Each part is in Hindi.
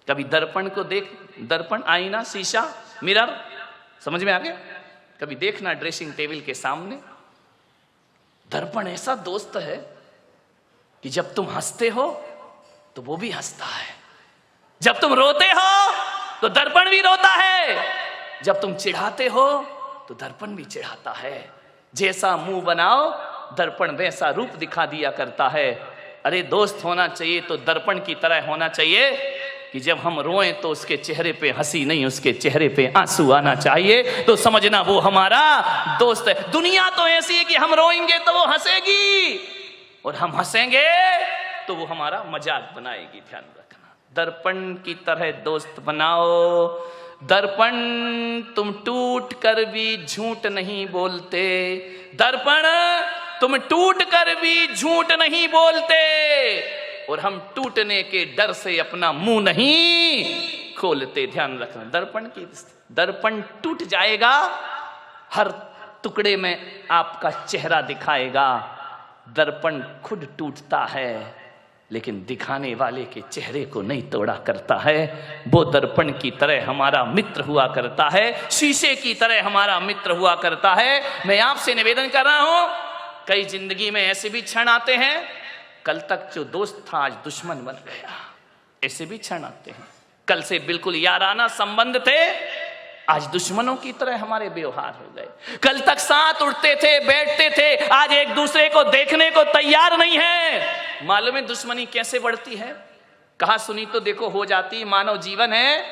कभी दर्पण को देख, दर्पण, आईना, शीशा, मिरर, समझ में आ गया? कभी देखना ड्रेसिंग टेबल के सामने। दर्पण ऐसा दोस्त है कि जब तुम हंसते हो तो वो भी हंसता है, जब तुम रोते हो तो दर्पण भी रोता है, जब तुम चिढ़ाते हो तो दर्पण भी चिढ़ाता है। जैसा मुंह बनाओ दर्पण वैसा रूप दिखा दिया करता है। अरे दोस्त होना चाहिए तो दर्पण की तरह होना चाहिए कि जब हम रोएं तो उसके चेहरे पे हंसी नहीं, उसके चेहरे पे आंसू आना चाहिए, तो समझना वो हमारा दोस्त है। दुनिया तो ऐसी है कि हम रोएंगे तो वो हंसेगी और हम हंसेंगे तो वो हमारा मजाक बनाएगी। ध्यान रखना, दर्पण की तरह दोस्त बनाओ। दर्पण तुम टूट कर भी झूठ नहीं बोलते, दर्पण तुम टूट कर भी झूठ नहीं बोलते, और हम टूटने के डर से अपना मुंह नहीं खोलते। ध्यान रखना, दर्पण की, दर्पण टूट जाएगा, हर टुकड़े में आपका चेहरा दिखाएगा। दर्पण खुद टूटता है लेकिन दिखाने वाले के चेहरे को नहीं तोड़ा करता है। वो दर्पण की तरह हमारा मित्र हुआ करता है, शीशे की तरह हमारा मित्र हुआ करता है। मैं आपसे निवेदन कर रहा हूं, कई जिंदगी में ऐसे भी क्षण आते हैं, कल तक जो दोस्त था आज दुश्मन बन गया, ऐसे भी क्षण आते हैं। कल से बिल्कुल याराना संबंध थे, आज दुश्मनों की तरह हमारे व्यवहार हो गए। कल तक साथ उठते थे, बैठते थे, आज एक दूसरे को देखने को तैयार नहीं है। मालूम है दुश्मनी कैसे बढ़ती है? कहा सुनी तो देखो हो जाती है। मानव जीवन है,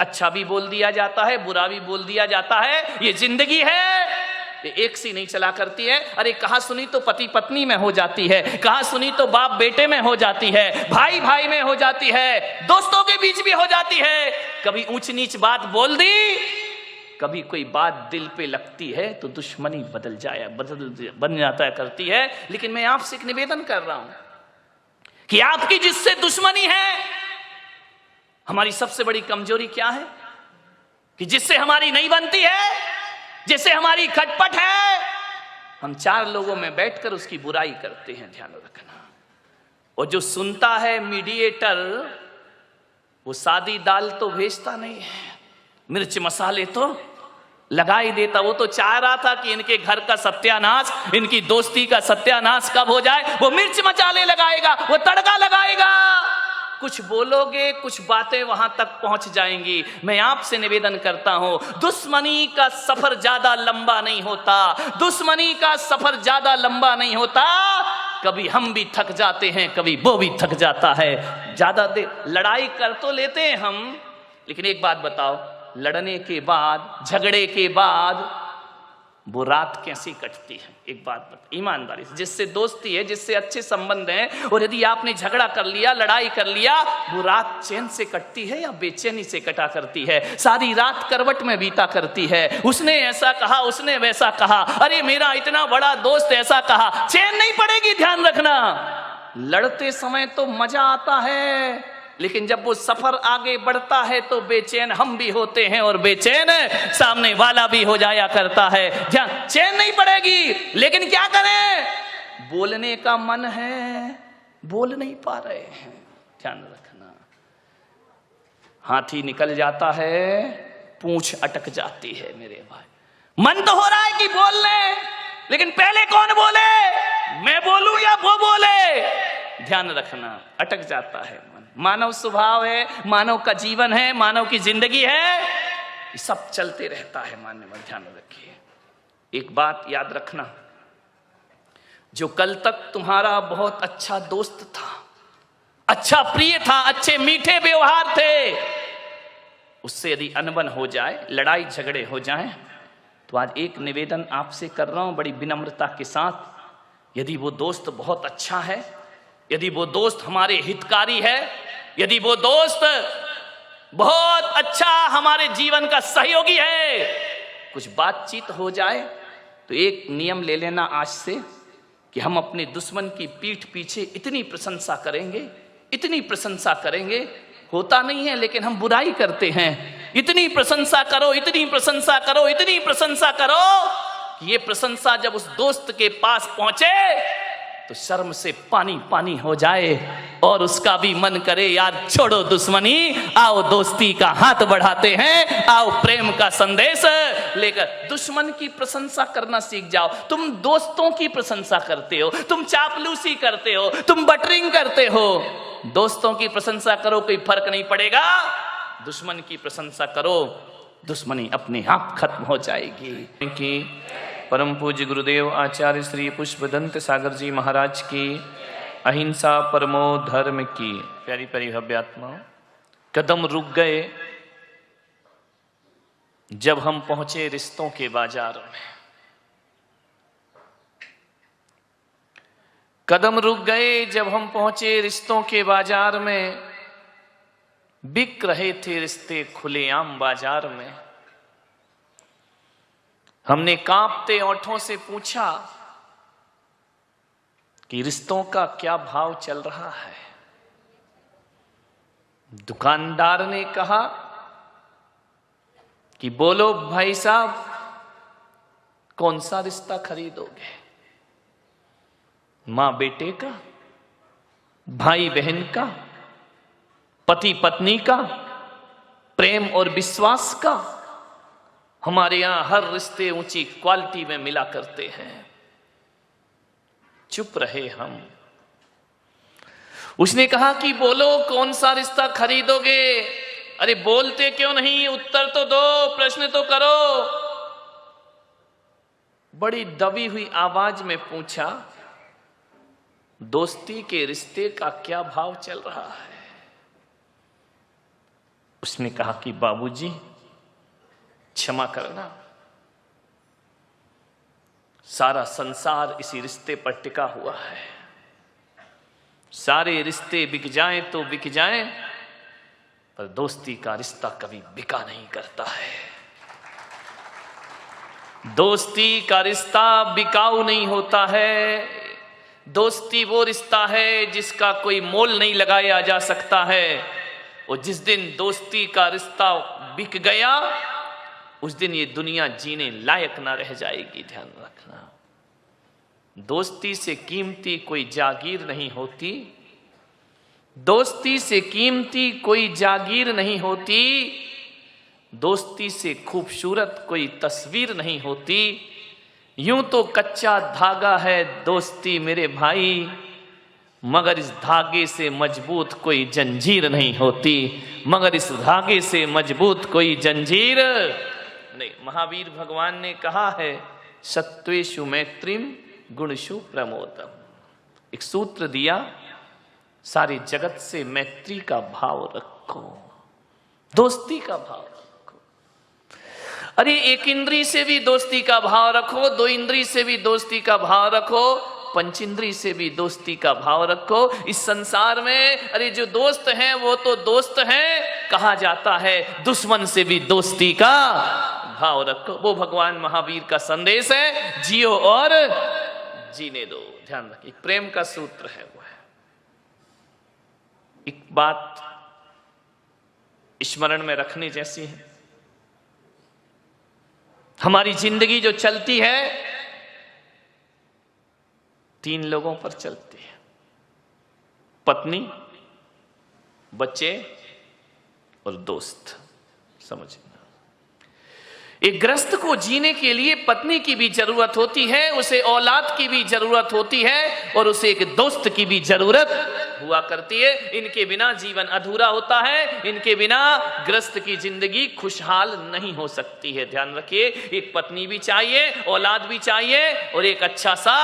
अच्छा भी बोल दिया जाता है, बुरा भी बोल दिया जाता है, ये जिंदगी है, ये एक सी नहीं चला करती है। अरे कहा सुनी तो पति पत्नी में हो जाती है, कहा सुनी तो बाप बेटे में हो जाती है, भाई भाई में हो जाती है, दोस्तों के बीच भी हो जाती है। कभी ऊंच नीच बात बोल दी, कभी कोई बात दिल पे लगती है तो दुश्मनी बन जाता करती है। लेकिन मैं आपसे एक निवेदन कर रहा हूं कि आपकी जिससे दुश्मनी है, हमारी सबसे बड़ी कमजोरी क्या है कि जिससे हमारी नहीं बनती है, जिससे हमारी खटपट है, हम चार लोगों में बैठकर उसकी बुराई करते हैं। ध्यान रखना, और जो सुनता है मीडिएटर, वो सादी दाल तो भेजता नहीं है, मिर्च मसाले तो लगा ही देता। वो तो चाह रहा था कि इनके घर का सत्यानाश, इनकी दोस्ती का सत्यानाश कब हो जाए, वो मिर्च मसाले लगाएगा, वो तड़का लगाएगा। कुछ बोलोगे, कुछ बातें वहां तक पहुंच जाएंगी। मैं आपसे निवेदन करता हूं, दुश्मनी का सफर ज्यादा लंबा नहीं होता, दुश्मनी का सफर ज्यादा लंबा नहीं होता। कभी हम भी थक जाते हैं, कभी वो भी थक जाता है। ज्यादा देर लड़ाई कर तो लेते हैं हम, लेकिन एक बात बताओ, लड़ने के बाद, झगड़े के बाद वो रात कैसी कटती है? एक बात बता, ईमानदारी से, जिससे दोस्ती है, जिससे अच्छे संबंध हैं, और यदि आपने झगड़ा कर लिया, लड़ाई कर लिया, वो रात चैन से कटती है या बेचैनी से कटा करती है? सारी रात करवट में बीता करती है। उसने ऐसा कहा, उसने वैसा कहा, अरे मेरा इतना बड़ा दोस्त ऐसा कहा, चैन नहीं पड़ेगी। ध्यान रखना, लड़ते समय तो मजा आता है, लेकिन जब वो सफर आगे बढ़ता है तो बेचैन हम भी होते हैं और बेचैन सामने वाला भी हो जाया करता है। ध्यान, चैन नहीं पड़ेगी, लेकिन क्या करें? बोलने का मन है, बोल नहीं पा रहे हैं। ध्यान रखना, हाथी निकल जाता है, पूंछ अटक जाती है। मेरे भाई, मन तो हो रहा है कि बोल ले, लेकिन पहले कौन बोले, मैं बोलूं या वो बोले? ध्यान रखना, अटक जाता है मन। मानव स्वभाव है, मानव का जीवन है, मानव की जिंदगी है, ये सब चलते रहता है। मान्यवर ध्यान रखिए, एक बात याद रखना, जो कल तक तुम्हारा बहुत अच्छा दोस्त था, अच्छा प्रिय था, अच्छे मीठे व्यवहार थे, उससे यदि अनबन हो जाए, लड़ाई झगड़े हो जाए, तो आज एक निवेदन आपसे कर रहा हूं बड़ी विनम्रता के साथ। यदि वो दोस्त बहुत अच्छा है, यदि वो दोस्त हमारे हितकारी है, यदि वो दोस्त बहुत अच्छा हमारे जीवन का सहयोगी है, कुछ बातचीत हो जाए तो एक नियम ले लेना आज से कि हम अपने दुश्मन की पीठ पीछे इतनी प्रशंसा करेंगे, इतनी प्रशंसा करेंगे, होता नहीं है लेकिन हम बुराई करते हैं। इतनी प्रशंसा करो, इतनी प्रशंसा करो, इतनी प्रशंसा करो कि ये प्रशंसा जब उस दोस्त के पास पहुंचे तो शर्म से पानी पानी हो जाए और उसका भी मन करे यार छोड़ो दुश्मनी, आओ दोस्ती का हाथ बढ़ाते हैं, आओ प्रेम का संदेश लेकर। दुश्मन की प्रशंसा करना सीख जाओ। तुम दोस्तों की प्रशंसा करते हो, तुम चापलूसी करते हो, तुम बटरिंग करते हो। दोस्तों की प्रशंसा करो, कोई फर्क नहीं पड़ेगा। दुश्मन की प्रशंसा करो, दुश्मनी अपने आप खत्म हो जाएगी। कि परम पूज्य गुरुदेव आचार्य श्री पुष्पदंत सागर जी महाराज की अहिंसा परमो धर्म की प्यारी प्यारी भव्यात्मा। कदम रुक गए जब हम पहुंचे रिश्तों के बाजार में। कदम रुक गए जब हम पहुंचे रिश्तों के बाजार में। बिक रहे थे रिश्ते खुलेआम बाजार में। हमने कांपते ओंठों से पूछा कि रिश्तों का क्या भाव चल रहा है। दुकानदार ने कहा कि बोलो भाई साहब, कौन सा रिश्ता खरीदोगे? मां बेटे का, भाई बहन का, पति पत्नी का, प्रेम और विश्वास का? हमारे यहां हर रिश्ते ऊंची क्वालिटी में मिला करते हैं। चुप रहे हम। उसने कहा कि बोलो कौन सा रिश्ता खरीदोगे? अरे बोलते क्यों नहीं? उत्तर तो दो, प्रश्न तो करो। बड़ी दबी हुई आवाज में पूछा, दोस्ती के रिश्ते का क्या भाव चल रहा है? उसने कहा कि बाबूजी क्षमा करना, सारा संसार इसी रिश्ते पर टिका हुआ है। सारे रिश्ते बिक जाएं तो बिक जाएं, पर दोस्ती का रिश्ता कभी बिका नहीं करता है। दोस्ती का रिश्ता बिकाऊ नहीं होता है। दोस्ती वो रिश्ता है जिसका कोई मोल नहीं लगाया जा सकता है। और जिस दिन दोस्ती का रिश्ता बिक गया, उस दिन ये दुनिया जीने लायक ना रह जाएगी। ध्यान रखना, दोस्ती से कीमती कोई जागीर नहीं होती। दोस्ती से कीमती कोई जागीर नहीं होती। दोस्ती से खूबसूरत कोई तस्वीर नहीं होती। यूं तो कच्चा धागा है दोस्ती मेरे भाई, मगर इस धागे से मजबूत कोई जंजीर नहीं होती। मगर इस धागे से मजबूत कोई जंजीर नहीं। महावीर भगवान ने कहा है, सत्वेषु मैत्रीम गुणषु प्रमोदम। एक सूत्र दिया, सारे जगत से मैत्री का भाव रखो, दोस्ती का भाव रखो। अरे एक इंद्री से भी दोस्ती का भाव रखो, दो इंद्री से भी दोस्ती का भाव रखो, पंचेंद्री से भी दोस्ती का भाव रखो। इस संसार में अरे जो दोस्त हैं वो तो दोस्त हैं, कहा जाता है दुश्मन से भी दोस्ती का भाव रखो। वो भगवान महावीर का संदेश है, जियो और जीने दो। ध्यान रखिए, प्रेम का सूत्र है वो है। एक बात स्मरण में रखने जैसी है, हमारी जिंदगी जो चलती है तीन लोगों पर चलती है, पत्नी, बच्चे और दोस्त। समझना, एक गृहस्थ को जीने के लिए पत्नी की भी जरूरत होती है, उसे औलाद की भी जरूरत होती है, और उसे एक दोस्त की भी जरूरत हुआ करती है। इनके बिना जीवन अधूरा होता है, इनके बिना गृहस्थ की जिंदगी खुशहाल नहीं हो सकती है। ध्यान रखिए, एक पत्नी भी चाहिए, औलाद भी चाहिए, और एक अच्छा सा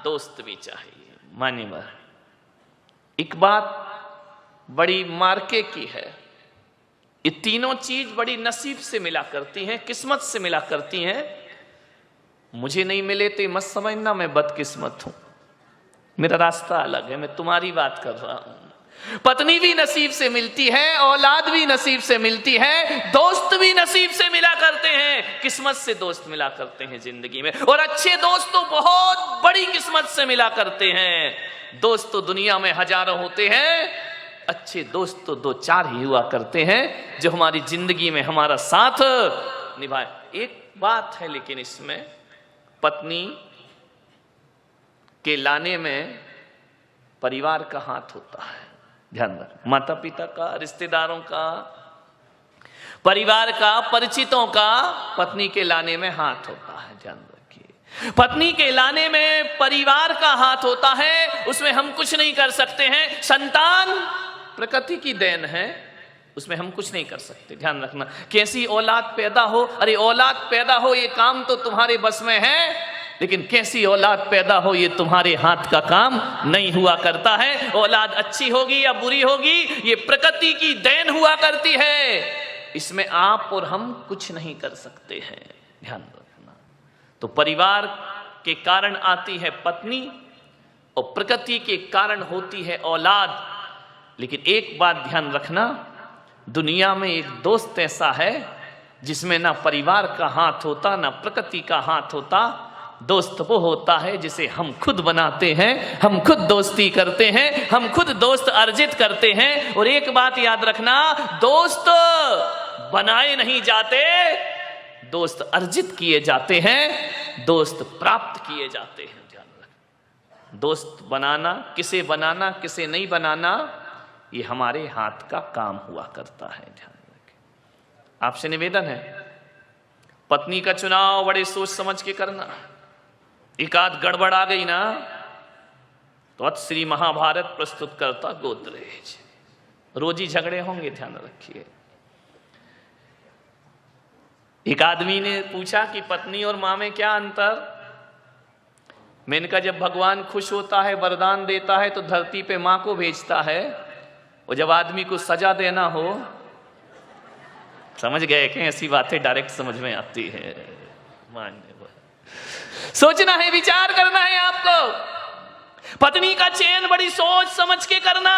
दोस्त भी चाहिए। मानिए, एक बात बड़ी मार्के की है, ये तीनों चीज बड़ी नसीब से मिला करती हैं, किस्मत से मिला करती हैं। मुझे नहीं मिले तो मत समझना मैं बदकिस्मत हूं, मेरा रास्ता अलग है, मैं तुम्हारी बात कर रहा हूं। पत्नी भी नसीब से मिलती है, औलाद भी नसीब से मिलती है, दोस्त भी नसीब से मिला करते हैं, किस्मत से दोस्त मिला करते हैं जिंदगी में। और अच्छे दोस्त तो बहुत बड़ी किस्मत से मिला करते हैं। दोस्त तो दुनिया में हजारों होते हैं, अच्छे दोस्त तो दो चार ही हुआ करते हैं जो हमारी जिंदगी में हमारा साथ निभाए। एक बात है लेकिन इसमें, पत्नी के लाने में परिवार का हाथ होता है। ध्यान रख, माता पिता का, रिश्तेदारों का, परिवार का, परिचितों का पत्नी के लाने में हाथ होता है। ध्यान रखिए, पत्नी के लाने में परिवार का हाथ होता है, उसमें हम कुछ नहीं कर सकते हैं। संतान प्रकृति की देन है, उसमें हम कुछ नहीं कर सकते। ध्यान रखना, कैसी औलाद पैदा हो, अरे औलाद पैदा हो ये काम तो तुम्हारे बस में है, लेकिन कैसी औलाद पैदा हो ये तुम्हारे हाथ का काम नहीं हुआ करता है। औलाद अच्छी होगी या बुरी होगी ये प्रकृति की देन हुआ करती है, इसमें आप और हम कुछ नहीं कर सकते हैं। ध्यान रखना, तो परिवार के कारण आती है पत्नी और प्रकृति के कारण होती है औलाद। लेकिन एक बात ध्यान रखना, दुनिया में एक दोस्त ऐसा है जिसमें ना परिवार का हाथ होता ना प्रकृति का हाथ होता। दोस्त वो होता है जिसे हम खुद बनाते हैं, हम खुद दोस्ती करते हैं, हम खुद दोस्त अर्जित करते हैं। और एक बात याद रखना, दोस्त बनाए नहीं जाते, दोस्त अर्जित किए जाते हैं, दोस्त प्राप्त किए जाते हैं। ध्यान रख, दोस्त बनाना, किसे नहीं बनाना, ये हमारे हाथ का काम हुआ करता है। ध्यान रखें, आपसे निवेदन है, पत्नी का चुनाव बड़े सोच समझ के करना। एक आध गड़बड़ आ गई ना तो अत श्री महाभारत प्रस्तुत करता गोदरेज, रोजी झगड़े होंगे। ध्यान रखिए, एक आदमी ने पूछा कि पत्नी और मां में क्या अंतर। मैंने कहा, जब भगवान खुश होता है, वरदान देता है तो धरती पे मां को भेजता है, और जब आदमी को सजा देना हो, समझ गए कि ऐसी बातें डायरेक्ट समझ में आती है। मान्य सोचना है, विचार करना है आपको। पत्नी का चयन बड़ी सोच समझ के करना।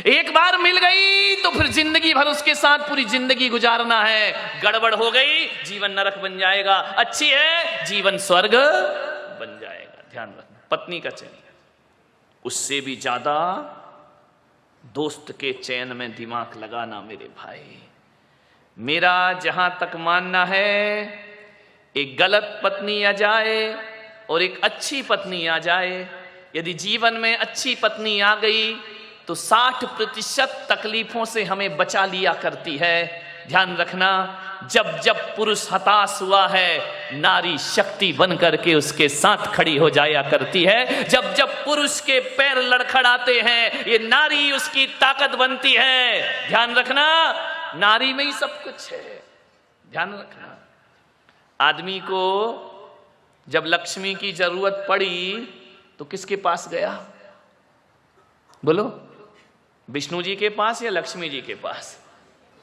एक बार मिल गई तो फिर जिंदगी भर उसके साथ पूरी जिंदगी गुजारना है। गड़बड़ हो गई जीवन नरक बन जाएगा, अच्छी है जीवन स्वर्ग बन जाएगा। ध्यान रखना, पत्नी का चयन, उससे भी ज्यादा दोस्त के चयन में दिमाग लगाना। मेरे भाई, मेरा जहां तक मानना है, एक गलत पत्नी आ जाए और एक अच्छी पत्नी आ जाए, यदि जीवन में अच्छी पत्नी आ गई तो 60% तकलीफों से हमें बचा लिया करती है। ध्यान रखना, जब जब पुरुष हताश हुआ है, नारी शक्ति बन करके उसके साथ खड़ी हो जाया करती है। जब जब पुरुष के पैर लड़खड़ाते हैं, ये नारी उसकी ताकत बनती है। ध्यान रखना, नारी में ही सब कुछ है। ध्यान रखना, आदमी को जब लक्ष्मी की जरूरत पड़ी तो किसके पास गया? बोलो, विष्णु जी के पास या लक्ष्मी जी के पास?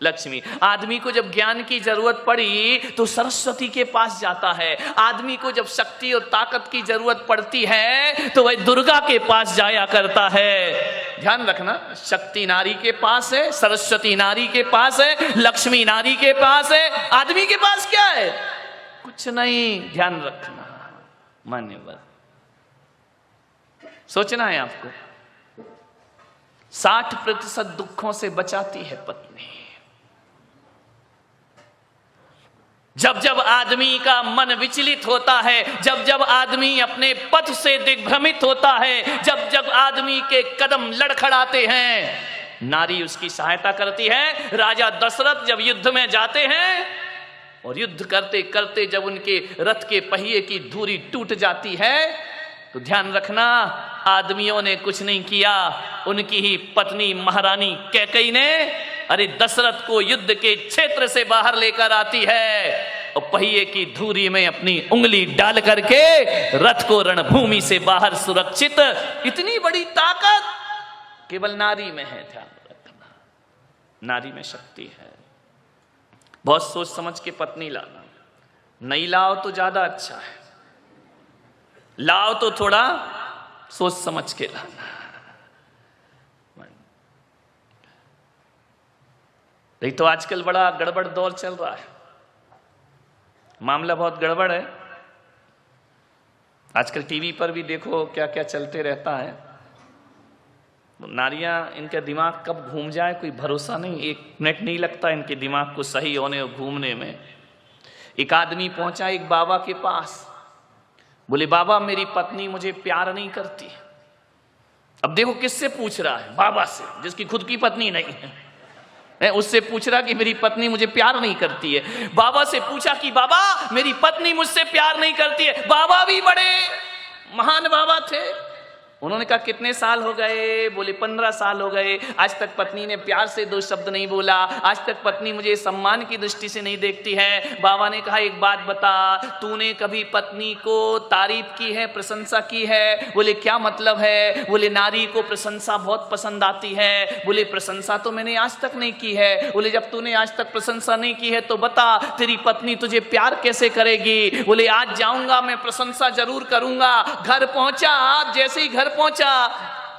लक्ष्मी। आदमी को जब ज्ञान की जरूरत पड़ी तो सरस्वती के पास जाता है। आदमी को जब शक्ति और ताकत की जरूरत पड़ती है तो वह दुर्गा के पास जाया करता है। ध्यान रखना, शक्ति नारी के पास है, सरस्वती नारी के पास है, लक्ष्मी नारी के पास है। आदमी के पास क्या है? कुछ नहीं। ध्यान रखना, मान्यवर, सोचना है आपको। 60% दुखों से बचाती है पत्नी। जब जब आदमी का मन विचलित होता है, जब जब आदमी अपने पथ से दिग्भ्रमित होता है, जब जब आदमी के कदम लड़खड़ाते हैं, नारी उसकी सहायता करती है। राजा दशरथ जब युद्ध में जाते हैं और युद्ध करते करते जब उनके रथ के पहिए की धुरी टूट जाती है तो ध्यान रखना, आदमियों ने कुछ नहीं किया, उनकी ही पत्नी महारानी कैकेयी ने अरे दशरथ को युद्ध के क्षेत्र से बाहर लेकर आती है और पहिए की धुरी में अपनी उंगली डाल करके रथ को रणभूमि से बाहर सुरक्षित। इतनी बड़ी ताकत केवल नारी में है। ध्यान रखना, नारी में शक्ति है। बहुत सोच समझ के पत्नी लाना। नहीं लाओ तो ज्यादा अच्छा है, लाओ तो थोड़ा सोच समझ के लाना। नहीं तो आजकल बड़ा गड़बड़ दौर चल रहा है, मामला बहुत गड़बड़ है। आजकल टीवी पर भी देखो क्या क्या चलते रहता है। नारियां, इनका दिमाग कब घूम जाए कोई भरोसा नहीं, 1 मिनट नहीं लगता इनके दिमाग को सही होने और घूमने में। एक आदमी पहुंचा एक बाबा के पास, बोले बाबा मेरी पत्नी मुझे प्यार नहीं करती। अब देखो किससे पूछ रहा है, बाबा से, जिसकी खुद की पत्नी नहीं है। उससे पूछ रहा कि मेरी पत्नी मुझे प्यार नहीं करती है। बाबा से पूछा कि बाबा मेरी पत्नी मुझसे प्यार नहीं करती है। बाबा भी बड़े महान बाबा थे। उन्होंने कहा कितने साल हो गए? बोले 15 साल हो गए। आज तक पत्नी ने प्यार से 2 शब्द नहीं बोला। आज तक पत्नी मुझे सम्मान की दृष्टि से नहीं देखती है। बाबा ने कहा एक बात बता, तूने कभी पत्नी को तारीफ की है, प्रशंसा की है? बोले क्या मतलब है? बोले नारी को प्रशंसा बहुत पसंद आती है। बोले प्रशंसा तो मैंने आज तक नहीं की है। बोले जब तूने आज तक प्रशंसा नहीं की है तो बता तेरी पत्नी तुझे प्यार कैसे करेगी? बोले आज जाऊंगा मैं, प्रशंसा जरूर करूंगा। घर पहुंचा, जैसे ही घर पहुंचा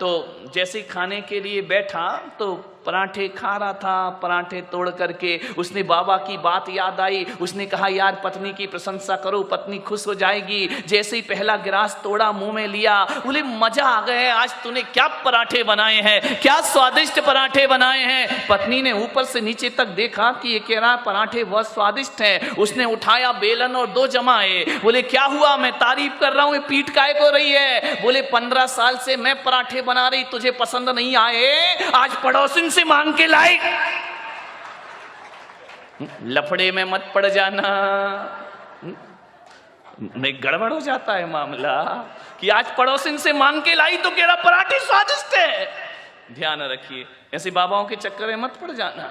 तो जैसे ही खाने के लिए बैठा तो पराठे खा रहा था। पराठे तोड़ करके उसने बाबा की बात याद आई। उसने कहा यार पत्नी की प्रशंसा करो, पत्नी खुश हो जाएगी। जैसे ही पहला गिलास तोड़ा, मुंह में लिया, बोले मजा आ गया, आज तूने क्या पराठे बनाए हैं, क्या स्वादिष्ट पराठे बनाए हैं। पत्नी ने ऊपर से नीचे तक देखा कि ये कह रहा पराठे बहुत स्वादिष्ट हैं। उसने उठाया बेलन और 2 जमाए। बोले क्या हुआ? मैं तारीफ कर रहा हूं, ये पीठ काय को रही है? बोले 15 साल से मैं पराठे बना रही, तुझे पसंद नहीं आए, आज पड़ोसिन से मांग के लाई। लफड़े में मत पड़ जाना, नहीं गड़बड़ हो जाता है मामला कि आज पड़ोसिन से मांग के लाई तो कह रहा पराठे स्वादिष्ट है। ध्यान रखिए, ऐसे बाबाओं के चक्कर में मत पड़ जाना।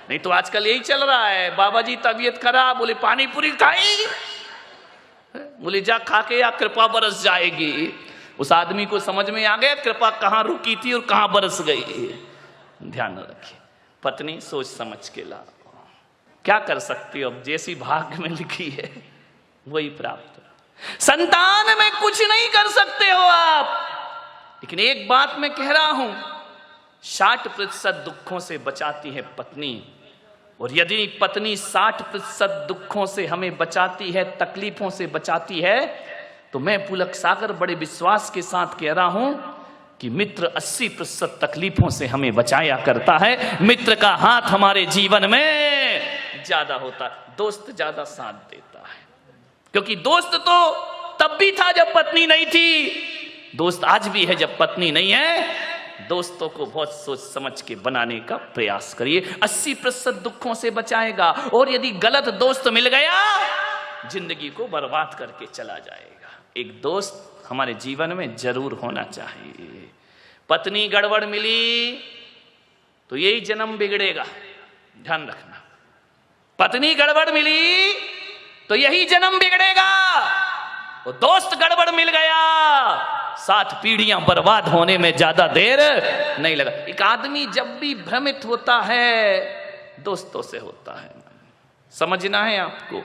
नहीं तो आजकल यही चल रहा है, बाबा जी तबीयत खराब, बोले पानी पूरी खाई, बोले जा खा के या कृपा बरस जाएगी। उस आदमी को समझ में आ गया कृपा कहां रुकी थी और कहां बरस गई। ध्यान रखिए, पत्नी सोच समझ के ला। क्या कर सकती हो, अब जैसी भाग्य में लिखी है वही प्राप्त हो। संतान में कुछ नहीं कर सकते हो आप, लेकिन एक बात मैं कह रहा हूं, 60% दुखों से बचाती है पत्नी। और यदि पत्नी 60% दुखों से हमें बचाती है, तकलीफों से बचाती है, तो मैं पुलक सागर बड़े विश्वास के साथ कह रहा हूं कि मित्र 80% तकलीफों से हमें बचाया करता है। मित्र का हाथ हमारे जीवन में ज्यादा होता है, दोस्त ज्यादा साथ देता है। क्योंकि दोस्त तो तब भी था जब पत्नी नहीं थी, दोस्त आज भी है जब पत्नी नहीं है। दोस्तों को बहुत सोच समझ के बनाने का प्रयास करिए, 80% दुखों से बचाएगा। और यदि गलत दोस्त मिल गया, जिंदगी को बर्बाद करके चला जाएगा। एक दोस्त हमारे जीवन में जरूर होना चाहिए। पत्नी गड़बड़ मिली तो यही जन्म बिगड़ेगा, ध्यान रखना। पत्नी गड़बड़ मिली तो यही जन्म बिगड़ेगा। और दोस्त गड़बड़ मिल गया, 7 पीढ़ियां बर्बाद होने में ज्यादा देर नहीं लगा। एक आदमी जब भी भ्रमित होता है दोस्तों से होता है, समझना है आपको।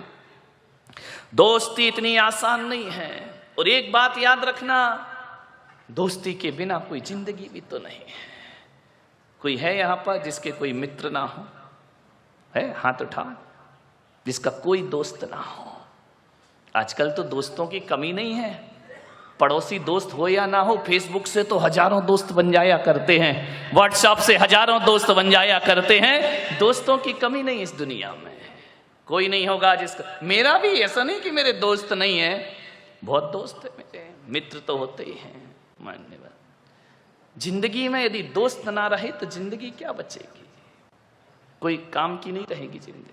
दोस्ती इतनी आसान नहीं है। और एक बात याद रखना, दोस्ती के बिना कोई जिंदगी भी तो नहीं है। कोई है यहां पर जिसके कोई मित्र ना हो? है? हाथ उठा, जिसका कोई दोस्त ना हो। आजकल तो दोस्तों की कमी नहीं है। पड़ोसी दोस्त हो या ना हो, फेसबुक से तो हजारों दोस्त बन जाया करते हैं, व्हाट्सएप से हजारों दोस्त बन जाया करते हैं। दोस्तों की कमी नहीं इस दुनिया में। कोई नहीं होगा जिसका, मेरा भी ऐसा नहीं कि मेरे दोस्त नहीं है, बहुत दोस्त है मेरे, मित्र तो होते ही हैं। मानने वाला, जिंदगी में यदि दोस्त ना रहे तो जिंदगी क्या बचेगी? कोई काम की नहीं रहेगी जिंदगी।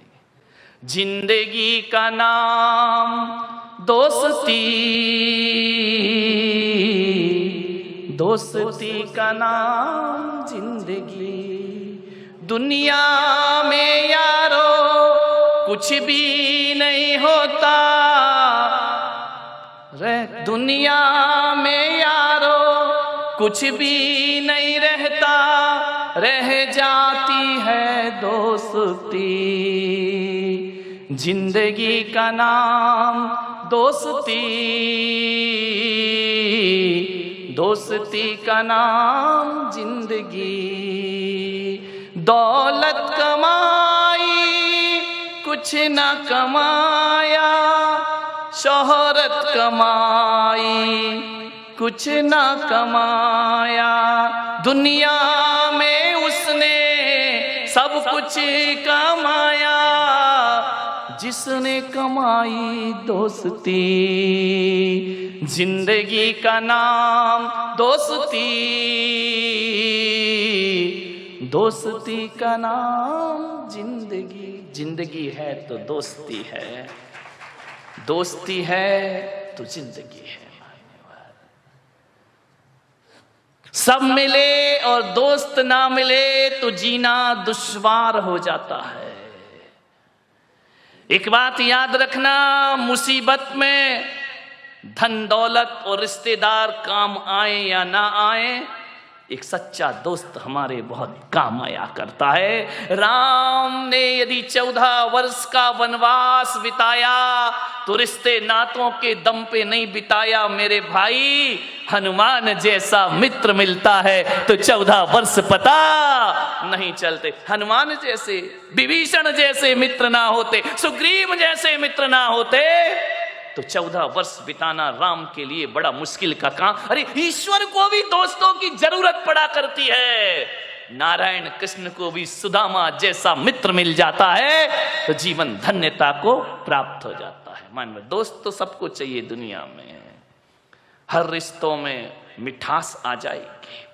जिंदगी का नाम दोस्ती, दोस्ती का नाम जिंदगी। दुनिया में यारो कुछ भी नहीं होता रे, दुनिया में यारो कुछ भी नहीं रहता, रह जाती है दोस्ती। जिंदगी का नाम दोस्ती, दोस्ती का नाम जिंदगी। दौलत कमाई कुछ ना कमाया, शोहरत कमाई कुछ ना कमाया। दुनिया में उसने सब कुछ कमाया, जिसने कमाई दोस्ती, जिंदगी का नाम दोस्ती, दोस्ती का नाम जिंदगी। जिंदगी है तो दोस्ती है, दोस्ती है तो जिंदगी है। सब मिले और दोस्त ना मिले तो जीना दुश्वार हो जाता है। एक बात याद रखना, मुसीबत में धन दौलत और रिश्तेदार काम आए या ना आए, एक सच्चा दोस्त हमारे बहुत काम आया करता है। राम ने यदि 14 वर्ष का वनवास बिताया तो रिश्ते नातों के दम पे नहीं बिताया मेरे भाई। हनुमान जैसा मित्र मिलता है तो 14 वर्ष पता नहीं चलते। हनुमान जैसे, विभीषण जैसे मित्र ना होते, सुग्रीव जैसे मित्र ना होते तो 14 वर्ष बिताना राम के लिए बड़ा मुश्किल का काम। अरे ईश्वर को भी दोस्तों की जरूरत पड़ा करती है। नारायण कृष्ण को भी सुदामा जैसा मित्र मिल जाता है तो जीवन धन्यता को प्राप्त हो जाता है। मान लो दोस्त तो सबको चाहिए दुनिया में। हर रिश्तों में मिठास आ जाएगी,